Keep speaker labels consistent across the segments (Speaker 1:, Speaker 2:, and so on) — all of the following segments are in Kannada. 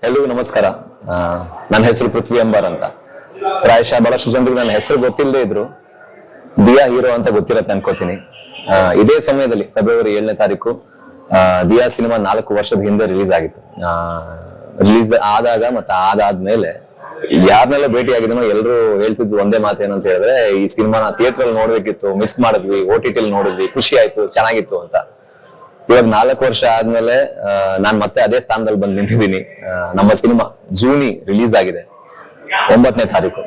Speaker 1: ಎಲ್ರಿಗೂ ನಮಸ್ಕಾರ. ನನ್ನ ಹೆಸರು ಪೃಥ್ವಿ ಅಂಬಾರ್ ಅಂತ. ಪ್ರಾಯಶಃ ಬಹಳಷ್ಟು ಜನರಿಗೆ ನನ್ನ ಹೆಸರು ಗೊತ್ತಿಲ್ಲದೆ ಇದ್ರು ದಿಯಾ ಹೀರೋ ಅಂತ ಗೊತ್ತಿರತ್ತೆ ಅನ್ಕೋತೀನಿ. ಇದೇ ಸಮಯದಲ್ಲಿ ಫೆಬ್ರವರಿ 7ನೇ ತಾರೀಕು ದಿಯಾ ಸಿನಿಮಾ 4 ವರ್ಷದ ಹಿಂದೆ ರಿಲೀಸ್ ಆಗಿತ್ತು. ರಿಲೀಸ್ ಆದಾಗ ಮತ್ತೆ ಅದಾದ್ಮೇಲೆ ಯಾರನ್ನೆಲ್ಲ ಭೇಟಿ ಆಗಿದನೋ ಎಲ್ಲರೂ ಹೇಳ್ತಿದ್ದು ಒಂದೇ ಮಾತು ಏನಂತ ಹೇಳಿದ್ರೆ, ಈ ಸಿನಿಮಾನ ಥಿಯೇಟರ್ ಅಲ್ಲಿ ನೋಡ್ಬೇಕಿತ್ತು, ಮಿಸ್ ಮಾಡಿದ್ವಿ, OTT ನೋಡಿದ್ವಿ, ಖುಷಿ ಆಯ್ತು, ಚೆನ್ನಾಗಿತ್ತು ಅಂತ. ಇವಾಗ 4 ವರ್ಷ ಆದ್ಮೇಲೆ ನಾನ್ ಮತ್ತೆ ಅದೇ ಸ್ಥಾನದಲ್ಲಿ ಬಂದು ನಿಂತಿದ್ದೀನಿ. ನಮ್ಮ ಸಿನಿಮಾ ಜೂನಿ ರಿಲೀಸ್ ಆಗಿದೆ 9ನೇ ತಾರೀಕು.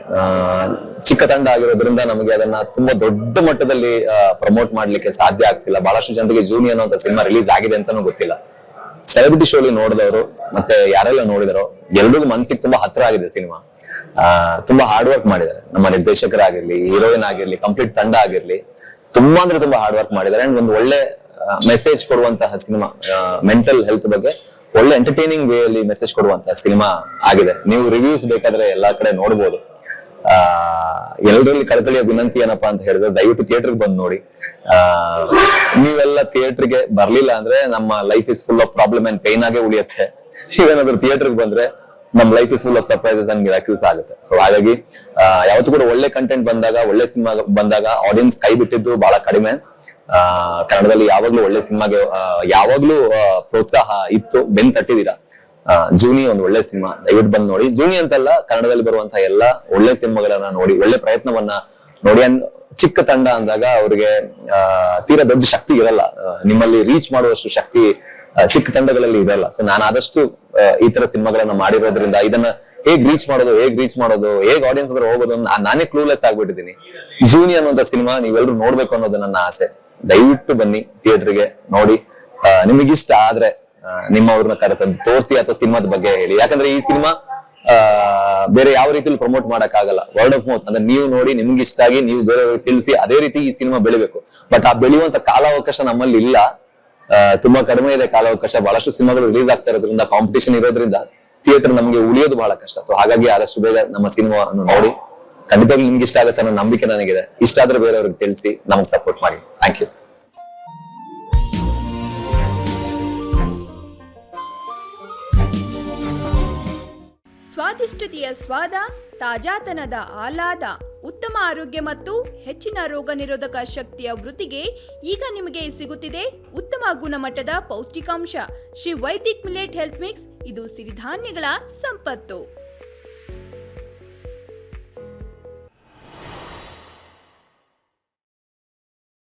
Speaker 1: ಚಿಕ್ಕ ತಂಡ ಆಗಿರೋದ್ರಿಂದ ನಮಗೆ ಅದನ್ನ ತುಂಬಾ ದೊಡ್ಡ ಮಟ್ಟದಲ್ಲಿ ಪ್ರಮೋಟ್ ಮಾಡ್ಲಿಕ್ಕೆ ಸಾಧ್ಯ ಆಗ್ತಿಲ್ಲ. ಬಹಳಷ್ಟು ಜನರಿಗೆ ಜೂನಿ ಅನ್ನೋ ಸಿನಿಮಾ ರಿಲೀಸ್ ಆಗಿದೆ ಅಂತಾನೂ ಗೊತ್ತಿಲ್ಲ. ಸೆಲೆಬ್ರಿಟಿ ಶೋಲಿ ನೋಡಿದವರು ಮತ್ತೆ ಯಾರೆಲ್ಲ ನೋಡಿದಾರೋ ಎಲ್ರಿಗೂ ಮನ್ಸಿಗೆ ತುಂಬಾ ಹತ್ರ ಆಗಿದೆ ಸಿನಿಮಾ. ತುಂಬಾ ಹಾರ್ಡ್ ವರ್ಕ್ ಮಾಡಿದ್ದಾರೆ ನಮ್ಮ ನಿರ್ದೇಶಕರಾಗಿರ್ಲಿ, ಹೀರೋಯಿನ್ ಆಗಿರ್ಲಿ, ಕಂಪ್ಲೀಟ್ ತಂಡ ಆಗಿರ್ಲಿ, ತುಂಬಾ ಅಂದ್ರೆ ತುಂಬಾ ಹಾರ್ಡ್ ವರ್ಕ್ ಮಾಡಿದ್ದಾರೆ. ಅಂಡ್ ಒಂದು ಒಳ್ಳೆ ಮೆಸೇಜ್ ಕೊಡುವಂತಹ ಸಿನಿಮಾ, ಮೆಂಟಲ್ ಹೆಲ್ತ್ ಬಗ್ಗೆ ಒಳ್ಳೆ ಎಂಟರ್ಟೈನಿಂಗ್ ವೇ ಅಲ್ಲಿ ಮೆಸೇಜ್ ಕೊಡುವಂತಹ ಸಿನಿಮಾ ಆಗಿದೆ. ನೀವು ರಿವ್ಯೂಸ್ ಬೇಕಾದ್ರೆ ಎಲ್ಲಾ ಕಡೆ ನೋಡ್ಬೋದು. ಎಲ್ಲರಲ್ಲಿ ಕಳಕಳಿಯ ವಿನಂತಿ ಏನಪ್ಪಾ ಅಂತ ಹೇಳಿದ್ರೆ, ದಯವಿಟ್ಟು ಥಿಯೇಟರ್ಗೆ ಬಂದು ನೋಡಿ. ನೀವೆಲ್ಲ ಥಿಯೇಟರ್ಗೆ ಬರ್ಲಿಲ್ಲ ಅಂದ್ರೆ ನಮ್ಮ life is full of problem and pain ಆಗೇ ಉಳಿಯುತ್ತೆ. ನೀವೇನಾದ್ರೂ ಥಿಯೇಟರ್ಗೆ ಬಂದ್ರೆ ನಮ್ life is full of surprises and miracles ಆಗುತ್ತೆ. ಸೊ ಹಾಗಾಗಿ ಯಾವತ್ತೂ ಕೂಡ ಒಳ್ಳೆ ಕಂಟೆಂಟ್ ಬಂದಾಗ, ಒಳ್ಳೆ ಸಿನಿಮಾ ಬಂದಾಗ ಆಡಿಯನ್ಸ್ ಕೈ ಬಿಟ್ಟಿದ್ದು ಬಹಳ ಕಡಿಮೆ. ಕನ್ನಡದಲ್ಲಿ ಯಾವಾಗ್ಲೂ ಒಳ್ಳೆ ಸಿನಿಮಾಗೆ ಯಾವಾಗ್ಲೂ ಪ್ರೋತ್ಸಾಹ ಇತ್ತು, ಬೆನ್ ತಟ್ಟಿದೀರಾ. ಜೂನಿ ಒಂದು ಒಳ್ಳೆ ಸಿನಿಮಾ, ದಯವಿಟ್ಟು ಬಂದು ನೋಡಿ. ಜೂನಿ ಅಂತಲ್ಲ, ಕನ್ನಡದಲ್ಲಿ ಬರುವಂತಹ ಎಲ್ಲಾ ಒಳ್ಳೆ ಸಿನಿಮಾಗಳನ್ನ ನೋಡಿ, ಒಳ್ಳೆ ಪ್ರಯತ್ನವನ್ನ ನೋಡಿ. ಚಿಕ್ಕ ತಂಡ ಅಂದಾಗ ಅವ್ರಿಗೆ ತೀರಾ ದೊಡ್ಡ ಶಕ್ತಿ ಇರಲ್ಲ, ನಿಮ್ಮಲ್ಲಿ ರೀಚ್ ಮಾಡುವಷ್ಟು ಶಕ್ತಿ ಚಿಕ್ಕ ತಂಡಗಳಲ್ಲಿ ಇರಲ್ಲ. ಸೊ ನಾನು ಆದಷ್ಟು ಈ ತರ ಸಿನಿಮಾಗಳನ್ನ ಮಾಡಿರೋದ್ರಿಂದ ಇದನ್ನ ಹೇಗ್ ರೀಚ್ ಮಾಡೋದು, ಹೇಗ್ ಆಡಿಯನ್ಸ್ ಹತ್ರ ಹೋಗೋದು ನಾನೇ ಕ್ಲೂಲೆಸ್ ಆಗ್ಬಿಟ್ಟಿದ್ದೀನಿ. ಜೂನಿ ಅನ್ನೋಂಥ ಸಿನಿಮಾ ನೀವೆಲ್ಲರೂ ನೋಡ್ಬೇಕು ಅನ್ನೋದು ನನ್ನ ಆಸೆ. ದಯವಿಟ್ಟು ಬನ್ನಿ ಥಿಯೇಟರ್ಗೆ ನೋಡಿ. ನಿಮಗಿಷ್ಟ ಆದ್ರೆ ನಿಮ್ಮವ್ರನ್ನ ಕರೆತಂದು ತೋರಿಸಿ ಅಥವಾ ಸಿನಿಮಾದ ಬಗ್ಗೆ ಹೇಳಿ. ಯಾಕಂದ್ರೆ ಈ ಸಿನಿಮಾ ಬೇರೆ ಯಾವ ರೀತಿಲಿ ಪ್ರಮೋಟ್ ಮಾಡಕ್ ಆಗಲ್ಲ. ವರ್ಡ್ ಆಫ್ ಮೌತ್ ಅಂದ್ರೆ ನೀವು ನೋಡಿ, ನಿಮ್ಗೆ ಇಷ್ಟ ಆಗಿ ನೀವು ಬೇರೆಯವ್ರಿಗೆ ತಿಳಿಸಿ, ಅದೇ ರೀತಿ ಈ ಸಿನಿಮಾ ಬೆಳಿಬೇಕು. ಬಟ್ ಆ ಬೆಳೆಯುವಂತ ಕಾಲಾವಕಾಶ ನಮ್ಮಲ್ಲಿ ಇಲ್ಲ, ತುಂಬಾ ಕಡಿಮೆ ಇದೆ ಕಾಲಾವಕಾಶ. ಬಹಳಷ್ಟು ಸಿನಿಮಾಗಳು ರಿಲೀಸ್ ಆಗ್ತಾ ಇರೋದ್ರಿಂದ, ಕಾಂಪಿಟೇಷನ್ ಇರೋದ್ರಿಂದ ಥಿಯೇಟರ್ ನಮಗೆ ಉಳಿಯೋದು ಬಹಳ ಕಷ್ಟ. ಸೊ ಹಾಗಾಗಿ ಆದಷ್ಟು ಬೇಗ ನಮ್ಮ ಸಿನಿಮಾವನ್ನು ನೋಡಿ. ಖಂಡಿತವಾಗ್ಲೂ ನಿಮ್ಗೆ ಇಷ್ಟ ಆಗುತ್ತೆ ಅನ್ನೋ ನಂಬಿಕೆ ನನಗಿದೆ. ಇಷ್ಟ ಆದ್ರೆ ಬೇರೆಯವ್ರಿಗೆ ತಿಳಿಸಿ, ನಮಗೆ ಸಪೋರ್ಟ್ ಮಾಡಿ. Thank you.
Speaker 2: ಸ್ವಾದಿಷ್ಟತೆಯ ಸ್ವಾದ, ತಾಜಾತನದ ಆಹ್ಲಾದ, ಉತ್ತಮ ಆರೋಗ್ಯ ಮತ್ತು ಹೆಚ್ಚಿನ ರೋಗ ನಿರೋಧಕ ಶಕ್ತಿಯ ವೃದ್ಧಿಗೆ ಈಗ ನಿಮಗೆ ಸಿಗುತ್ತಿದೆ ಉತ್ತಮ ಗುಣಮಟ್ಟದ ಪೌಷ್ಟಿಕಾಂಶ Shri Vaidik millet health mix. ಇದು ಸಿರಿಧಾನ್ಯಗಳ ಸಂಪತ್ತು.